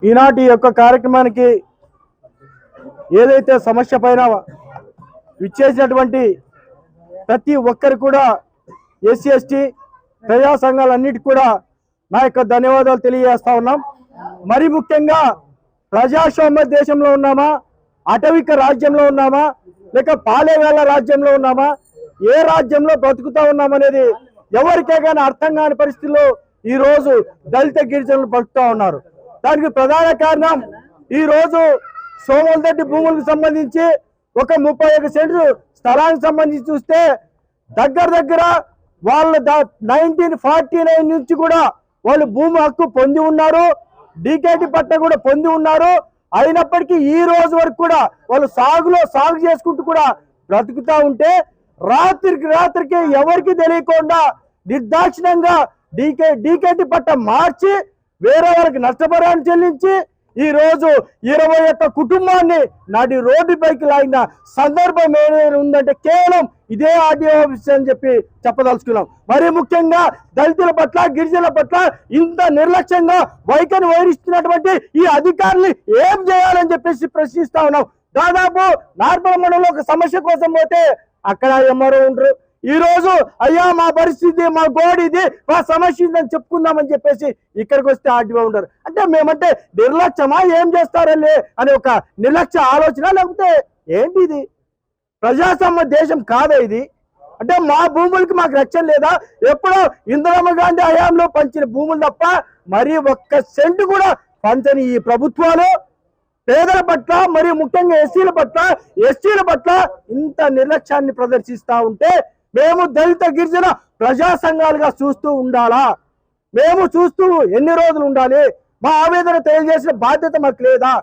ఈనాటి యొక్క కార్యక్రమానికి ఏదైతే సమస్య పైన విచ్చేసినటువంటి ప్రతి ఒక్కరు కూడా ఎస్సీ ఎస్టీ ప్రజా సంఘాలన్నిటికీ కూడా నా యొక్క ధన్యవాదాలు తెలియజేస్తా ఉన్నాం। మరి ముఖ్యంగా ప్రజాస్వామ్య దేశంలో ఉన్నామా, అటవిక రాజ్యంలో ఉన్నామా, లేక పాలేవేళ్ల రాజ్యంలో ఉన్నామా, ఏ రాజ్యంలో బ్రతుకుతా ఉన్నామనేది ఎవరికే కానీ అర్థం కాని పరిస్థితుల్లో ఈ రోజు దళిత గిరిజనులు బ్రతుకుతా ఉన్నారు। దానికి ప్రధాన కారణం ఈ రోజు సోమలదొడ్డి భూములకు సంబంధించి ఒక 31 సెంట్లు స్థలానికి సంబంధించి చూస్తే దగ్గర వాళ్ళ 1949 నుంచి కూడా వాళ్ళు భూమి హక్కు పొంది ఉన్నారు, డీకేటీ పట్ట కూడా పొంది ఉన్నారు। అయినప్పటికీ ఈ రోజు వరకు కూడా వాళ్ళు సాగు చేసుకుంటూ కూడా బ్రతుకుతా ఉంటే రాత్రికి ఎవరికి తెలియకుండా నిర్దాక్షిణ్యంగా డీకేటీ పట్ట మార్చి వేరే వాళ్ళకి నష్టపరిహారం చెల్లించి ఈ రోజు 21 కుటుంబాన్ని నాటి రోడ్డుపైకి లాగిన సందర్భం ఏదైనా ఉందంటే కేవలం ఇదే ఆర్డీఓ ఆఫీస్ అని చెప్పదలుచుకున్నాం। మరి ముఖ్యంగా దళితుల పట్ల గిరిజనుల పట్ల ఇంత నిర్లక్ష్యంగా వైఖరి వహిస్తున్నటువంటి ఈ అధికారులు ఏం చేయాలని చెప్పేసి ప్రశ్నిస్తా ఉన్నాం। దాదాపు నార్మల్ మండలంలో ఒక సమస్య కోసం పోతే అక్కడ ఎంఆర్ఓ ఉండరు, ఈ రోజు అయ్యా మా పరిస్థితి మా గోడి ఇది మా సమస్య ఇదని చెప్పుకుందామని చెప్పేసి ఇక్కడికి వస్తే ఆర్డీఓ ఉండరు। అంటే మేమంటే నిర్లక్ష్యమా ఏం చేస్తారలే అనే ఒక నిర్లక్ష్య ఆలోచన, లేకపోతే ఏంటి ఇది ప్రజాస్వామ్య దేశం కాదా ఇది? అంటే మా భూములకి మాకు రక్షణ లేదా? ఎప్పుడో ఇందిరమ్మ గాంధీ హయాంలో పంచిన భూములు తప్ప మరి 1 సెంటు కూడా పంచని ఈ ప్రభుత్వాలు పేదల పట్ల మరియు ముఖ్యంగా ఎస్సీల పట్ల ఎస్టీల పట్ల ఇంత నిర్లక్ష్యాన్ని ప్రదర్శిస్తా ఉంటే మేము దళిత గిరిజన ప్రజా సంఘాలుగా చూస్తూ ఉండాలా? మేము చూస్తూ ఎన్ని రోజులు ఉండాలి? మా ఆవేదన తెలియజేసిన బాధ్యత మాకు లేదా?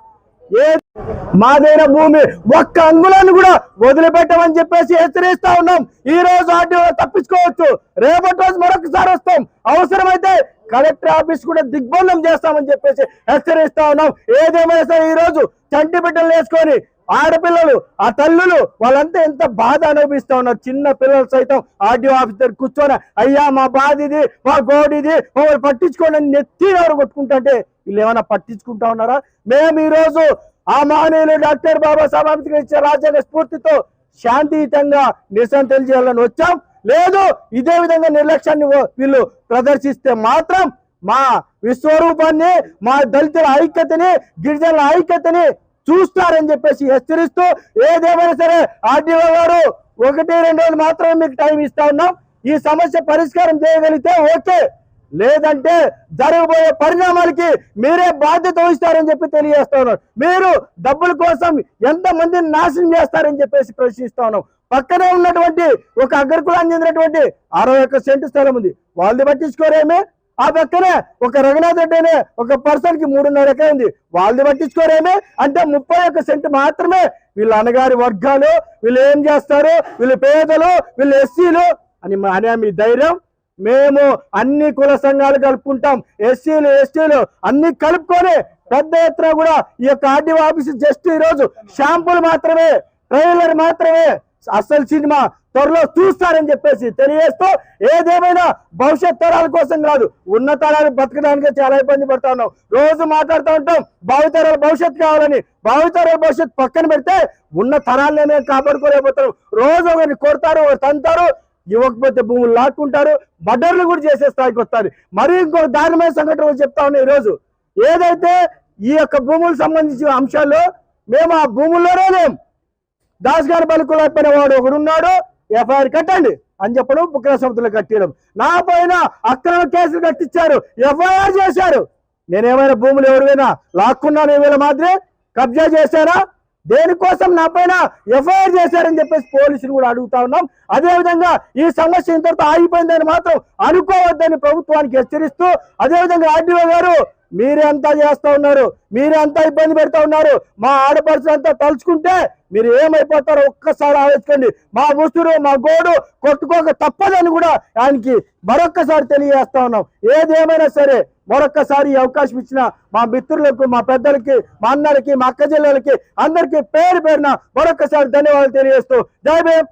మాదైన భూమి 1 అంగుళాన్ని కూడా వదిలిపెట్టమని చెప్పేసి హెచ్చరిస్తా ఉన్నాం। ఈ రోజు ఆర్టీఓ తప్పించుకోవచ్చు, రేపటి రోజు మరొకసారి వస్తాం, అవసరమైతే కలెక్టర్ ఆఫీస్ కూడా దిగ్బంధం చేస్తామని చెప్పేసి హెచ్చరిస్తా ఉన్నాం। ఏదేమైనా సరే ఈ రోజు చంటి బిడ్డలు వేసుకొని ఆడపిల్లలు ఆ తల్లులు వాళ్ళంతా ఎంత బాధ అనుభవిస్తా ఉన్నారు। చిన్న పిల్లలు సైతం ఆర్డీఓ ఆఫీస్ దగ్గర కూర్చొని అయ్యా మా బాధ ఇది మా గోడిది మమ్మల్ని పట్టించుకోండి అని నెత్తి ఎవరు కొట్టుకుంటుంటే వీళ్ళు ఏమైనా పట్టించుకుంటా ఉన్నారా? మేము ఈ రోజు ఆ మహనీయులు డాక్టర్ బాబాసాహెబ్ అంబేద్కర్ ఇచ్చే రాజ్యాంగ స్ఫూర్తితో శాంతియుతంగా నిరసన తెలియజేయాలని వచ్చాం। లేదు ఇదే విధంగా నిర్లక్ష్యాన్ని వీళ్ళు ప్రదర్శిస్తే మాత్రం మా విశ్వరూపాన్ని మా దళితుల ఐక్యతని గిరిజనుల ఐక్యతని చూస్తారని చెప్పేసి హెచ్చరిస్తూ ఏదేమైనా సరే ఆర్డీఓ గారు 1-2 రోజులు మాత్రమే మీకు టైం ఇస్తా ఉన్నాం, ఈ సమస్య పరిష్కారం చేయగలిగితే ఓకే, లేదంటే జరగబోయే పరిణామాలకి మీరే బాధ్యత వహిస్తారని చెప్పి తెలియజేస్తా ఉన్నారు। మీరు డబ్బుల కోసం ఎంత మందిని నాశనం చేస్తారని చెప్పేసి ప్రశ్నిస్తా ఉన్నాం। పక్కనే ఉన్నటువంటి ఒక అగ్రకులానికి చెందినటువంటి 61 సెంటు స్థలం ఉంది, వాళ్ళది పట్టించుకోరేమే? ఆ పక్కనే ఒక రఘునాథ్ రెడ్డి అనే ఒక పర్సన్ కి 3.5 ఎకరం ఉంది, వాళ్ళది పట్టించుకోరేమే? అంటే 31 సెంటు మాత్రమే వీళ్ళ అన్నగారి వర్గాలు, వీళ్ళు ఏం చేస్తారు, వీళ్ళు పేదలు, వీళ్ళు ఎస్సీలు అని అనే మీ ధైర్యం? మేము అన్ని కుల సంఘాలు కలుపుకుంటాం, ఎస్సీలు ఎస్టీలు అన్ని కలుపుకొని పెద్ద ఎత్తున కూడా ఈ యొక్క ఆర్డీఓ ఆఫీస్ జస్ట్ ఈ రోజు షాంపుల్ మాత్రమే, ట్రైలర్ మాత్రమే, అసలు సినిమా త్వరలో చూస్తారని చెప్పేసి తెలియజేస్తూ ఏదేమైనా భవిష్యత్ తరాల కోసం కాదు, ఉన్న తరాలు బతకడానికి చాలా ఇబ్బంది పడతా ఉన్నాం। రోజు మాట్లాడుతూ ఉంటాం భావితరాల భవిష్యత్తు కావాలని, భావితరాల భవిష్యత్తు పక్కన పెడితే ఉన్న తరాలనే కాపాడుకోలేకపోతారు। రోజు ఒకరిని కొడతారు, ఒకరు తంతారు, ఇవ్వకపోతే భూములు లాక్కుంటారు, మర్డర్లు కూడా చేసే స్థాయికి వస్తారు। మరి ఇంకొక దారుణమైన సంఘటన చెప్తా ఉన్నాం। ఈ రోజు ఏదైతే ఈ యొక్క భూములకు సంబంధించిన అంశాల్లో మేము ఆ భూముల్లోనే లేం, దాస్ గారి బలుకులైపోయిన వాడు ఒకడున్నాడు, ఎఫ్ఐఆర్ కట్టండి అని చెప్పడం, బుక్కల సంస్థలు కట్టడం, నా పైన అక్రమ కేసులు కట్టించారు, ఎఫ్ఐఆర్ చేశారు। నేనేమైనా భూములు ఎవరివైనా లాక్కున్నాను వీళ్ళ మాదిరి కబ్జా చేశారా? దేనికోసం నా పైన ఎఫ్ఐఆర్ చేశారని చెప్పేసి పోలీసులు కూడా అడుగుతా ఉన్నాం। అదేవిధంగా ఈ సమస్య ఇంతటితో ఆగిపోయిందని మాత్రం అనుకోవద్దని ప్రభుత్వానికి హెచ్చరిస్తూ, అదేవిధంగా ఆర్డీఓ గారు మీరే అంతా చేస్తా ఉన్నారు, మీరే అంతా ఇబ్బంది పెడతా ఉన్నారు, మా ఆడపడుచులంతా తలుచుకుంటే మీరు ఏమైపోతారో ఒక్కసారి ఆలోచించండి, మా ముసురు మా గోడు కొట్టుకోక తప్పదని కూడా ఆయనకి మరొక్కసారి తెలియజేస్తా ఉన్నాం। ఏదేమైనా సరే మరొక్కసారి ఈ అవకాశం ఇచ్చిన మా మిత్రులకు, మా పెద్దలకి, మా అన్నలకి, మా అక్క చెల్లెలకి అందరికీ పేరు పేరున మరొక్కసారి ధన్యవాదాలు తెలియజేస్తూ జై భీమ్।